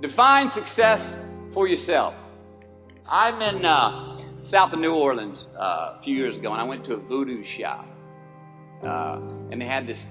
Define success for yourself. I'm in south of New Orleans a few years ago, and I went to a voodoo shop. And they had this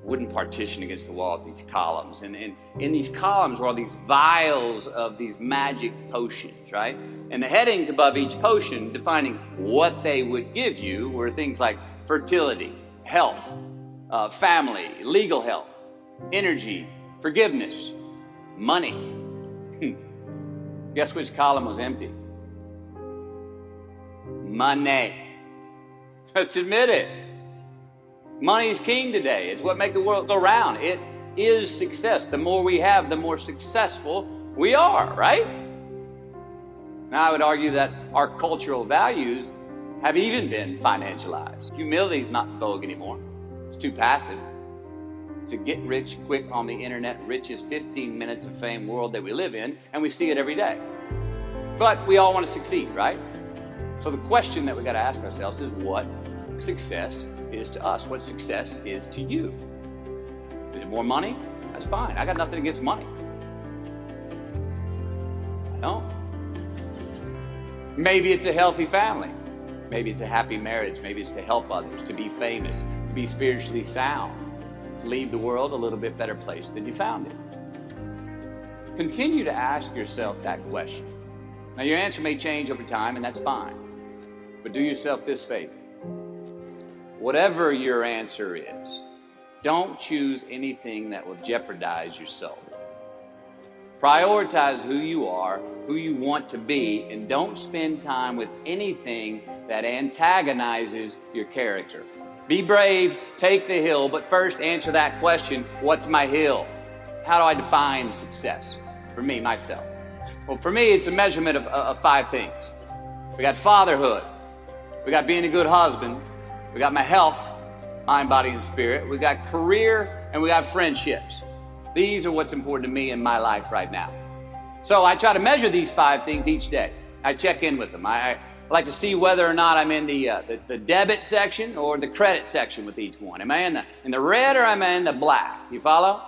wooden partition against the wall with these columns. And in these columns were all these vials of these magic potions, right? And the headings above each potion defining what they would give you were things like fertility, health, family, legal help, energy, forgiveness, money. Guess which column was empty? Money. Let's admit it. Money is king today. It's what makes the world go round. It is success. The more we have, the more successful we are, right? Now, I would argue that our cultural values have even been financialized. Humility is not vogue anymore. It's too passive. It's a get rich quick on the internet, richest 15 minutes of fame world that we live in, and we see it every day. But we all want to succeed, right? So the question that we got to ask ourselves is what success is to us, what success is to you. Is it more money? That's fine. I got nothing against money. I don't. Maybe it's a healthy family. Maybe it's a happy marriage. Maybe it's to help others, to be famous, to be spiritually sound, to leave the world a little bit better place than you found it. Continue to ask yourself that question. Now, your answer may change over time, and that's fine. But do yourself this favor. Whatever your answer is, don't choose anything that will jeopardize your soul. Prioritize who you are, who you want to be, and don't spend time with anything that antagonizes your character. Be brave, take the hill, but first answer that question, what's my hill? How do I define success for me, myself? Well, for me, it's a measurement of 5 things. We got fatherhood. We got being a good husband. We got my health, mind, body, and spirit. We got career, and we got friendships. These are what's important to me in my life right now. So I try to measure these 5 things each day. I check in with them. I like to see whether or not I'm in the debit section or the credit section with each one. Am I in the red or am I in the black? You follow?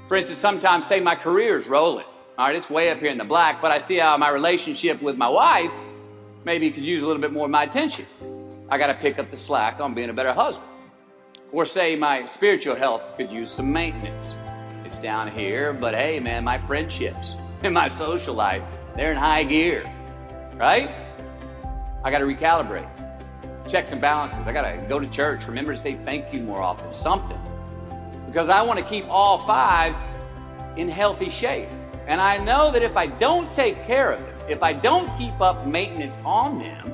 For instance, sometimes say my career's rolling. All right, it's way up here in the black, but I see how my relationship with my wife maybe could use a little bit more of my attention. I got to pick up the slack on being a better husband. Or say my spiritual health could use some maintenance. It's down here, but hey, man, my friendships and my social life, they're in high gear, right? I got to recalibrate. Checks and balances. I got to go to church. Remember to say thank you more often. Something. Because I want to keep all 5 in healthy shape. And I know that if I don't take care of it, if I don't keep up maintenance on them,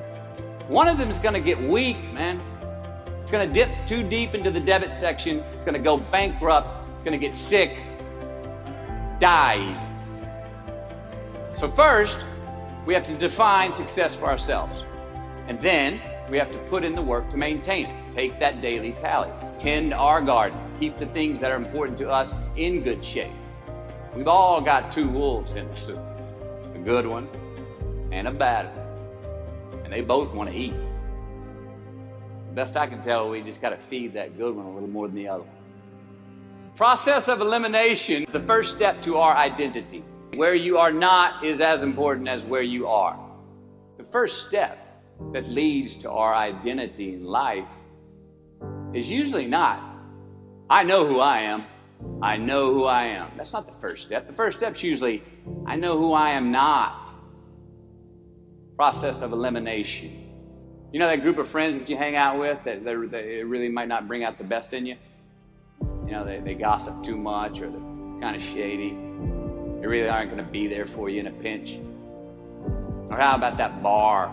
one of them is going to get weak, man. It's going to dip too deep into the debit section. It's going to go bankrupt. It's going to get sick, die. So first, we have to define success for ourselves. And then we have to put in the work to maintain it. Take that daily tally. Tend our garden. Keep the things that are important to us in good shape. We've all got 2 wolves in us, a good one and a bad one. And they both want to eat. Best I can tell, we just got to feed that good one a little more than the other one. Process of elimination is the first step to our identity. Where you are not is as important as where you are. The first step that leads to our identity in life is usually not, I know who I am. I know who I am. That's not the first step. The first step's usually, I know who I am not. Process of elimination. You know that group of friends that you hang out with that they really might not bring out the best in you? You know, they gossip too much or they're kind of shady. They really aren't going to be there for you in a pinch. Or how about that bar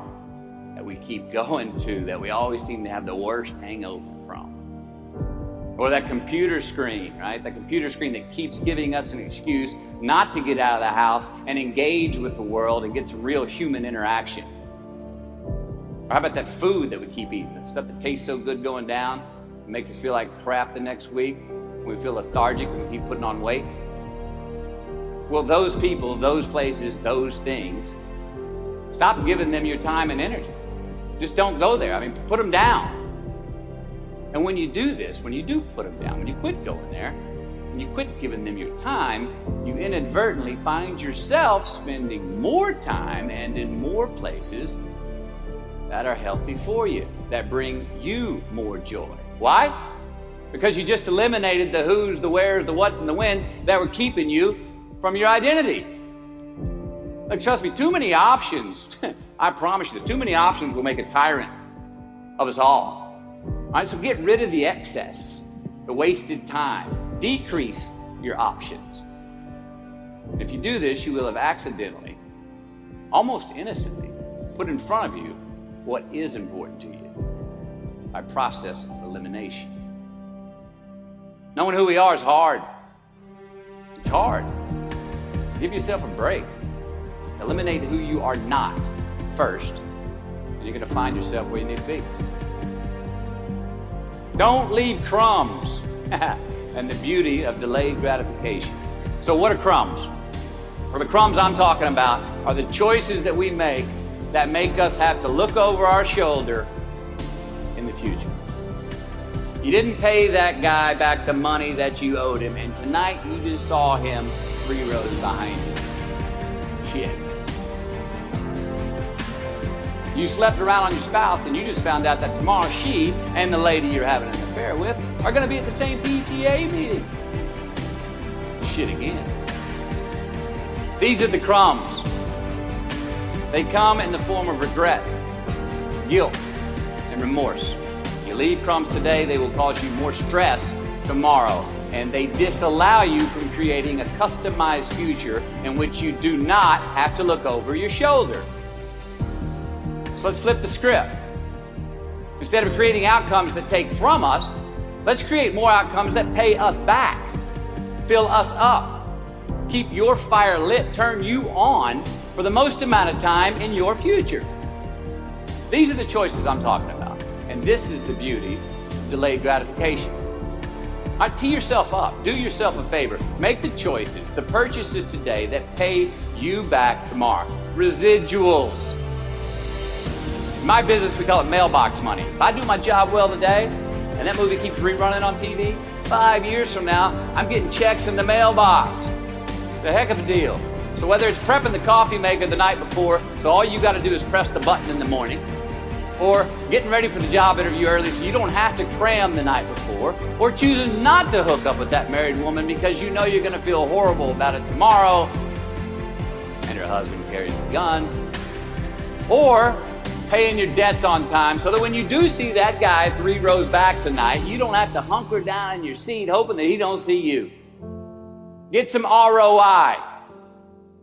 that we keep going to that we always seem to have the worst hangover from? Or that computer screen, right? That computer screen that keeps giving us an excuse not to get out of the house and engage with the world and get some real human interaction. Or how about that food that we keep eating? The stuff that tastes so good going down, it makes us feel like crap the next week. We feel lethargic and we keep putting on weight. Well, those people, those places, those things, stop giving them your time and energy. Just don't go there. I mean, put them down. And when you do this, when you do put them down, when you quit going there, when you quit giving them your time, you inadvertently find yourself spending more time and in more places that are healthy for you, that bring you more joy. Why? Because you just eliminated the who's, the where's, the what's, and the when's that were keeping you from your identity. Like, trust me, too many options, I promise you, too many options will make a tyrant of us all. All right, so get rid of the excess, the wasted time. Decrease your options. If you do this, you will have accidentally, almost innocently, put in front of you what is important to you by process of elimination. Knowing who we are is hard. It's hard. Give yourself a break. Eliminate who you are not first, and you're going to find yourself where you need to be. Don't leave crumbs. And the beauty of delayed gratification. So what are crumbs? Well, the crumbs I'm talking about are the choices that we make that make us have to look over our shoulder in the future. You didn't pay that guy back the money that you owed him, and tonight you just saw him 3 rows behind you. Shit. You slept around on your spouse and you just found out that tomorrow she and the lady you're having an affair with are going to be at the same PTA meeting. Shit again. These are the crumbs. They come in the form of regret, guilt, and remorse. You leave crumbs today, they will cause you more stress tomorrow, and they disallow you from creating a customized future in which you do not have to look over your shoulder. So let's flip the script. Instead of creating outcomes that take from us, let's create more outcomes that pay us back, fill us up, keep your fire lit, turn you on for the most amount of time in your future. These are the choices I'm talking about, and this is the beauty of delayed gratification. All right, tee yourself up, do yourself a favor, make the choices, the purchases today that pay you back tomorrow. Residuals. In my business, we call it mailbox money. If I do my job well today, and that movie keeps rerunning on TV, 5 years from now, I'm getting checks in the mailbox. It's a heck of a deal. So whether it's prepping the coffee maker the night before, so all you got to do is press the button in the morning, or getting ready for the job interview early so you don't have to cram the night before, or choosing not to hook up with that married woman because you know you're going to feel horrible about it tomorrow, and her husband carries a gun, or paying your debts on time so that when you do see that guy 3 rows back tonight, you don't have to hunker down in your seat hoping that he don't see you. Get some ROI.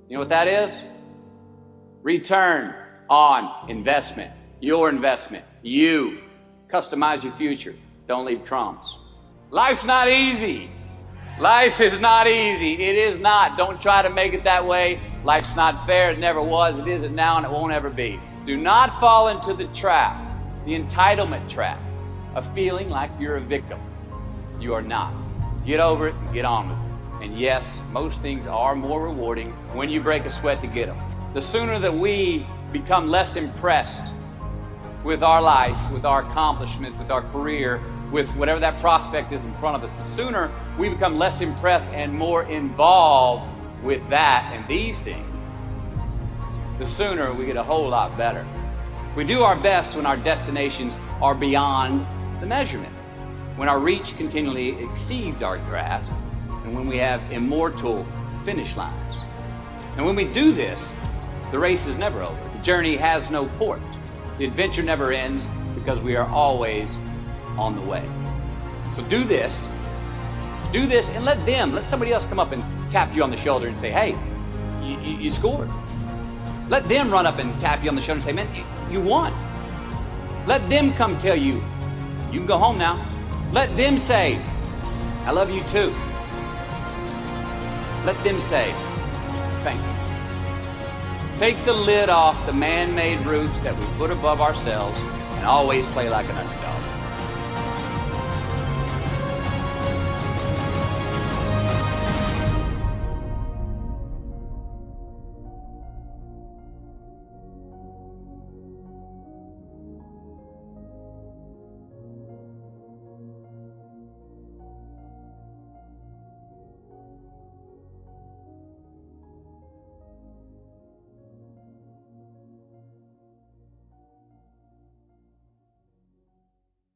You know what that is? Return on investment. Your investment. You. Customize your future. Don't leave crumbs. Life's not easy. Life is not easy. It is not. Don't try to make it that way. Life's not fair. It never was. It isn't now, and it won't ever be. Do not fall into the trap, the entitlement trap, of feeling like you're a victim. You are not. Get over it and get on with it. And yes, most things are more rewarding when you break a sweat to get them. The sooner that we become less impressed with our life, with our accomplishments, with our career, with whatever that prospect is in front of us, the sooner we become less impressed and more involved with that and these things, the sooner we get a whole lot better. We do our best when our destinations are beyond the measurement, when our reach continually exceeds our grasp, and when we have immortal finish lines. And when we do this, the race is never over. The journey has no port. The adventure never ends because we are always on the way. So do this, and let somebody else come up and tap you on the shoulder and say, hey, you scored. Let them run up and tap you on the shoulder and say, man, you won. Let them come tell you, you can go home now. Let them say, I love you too. Let them say, thank you. Take the lid off the man-made roofs that we put above ourselves and always play like an underdog.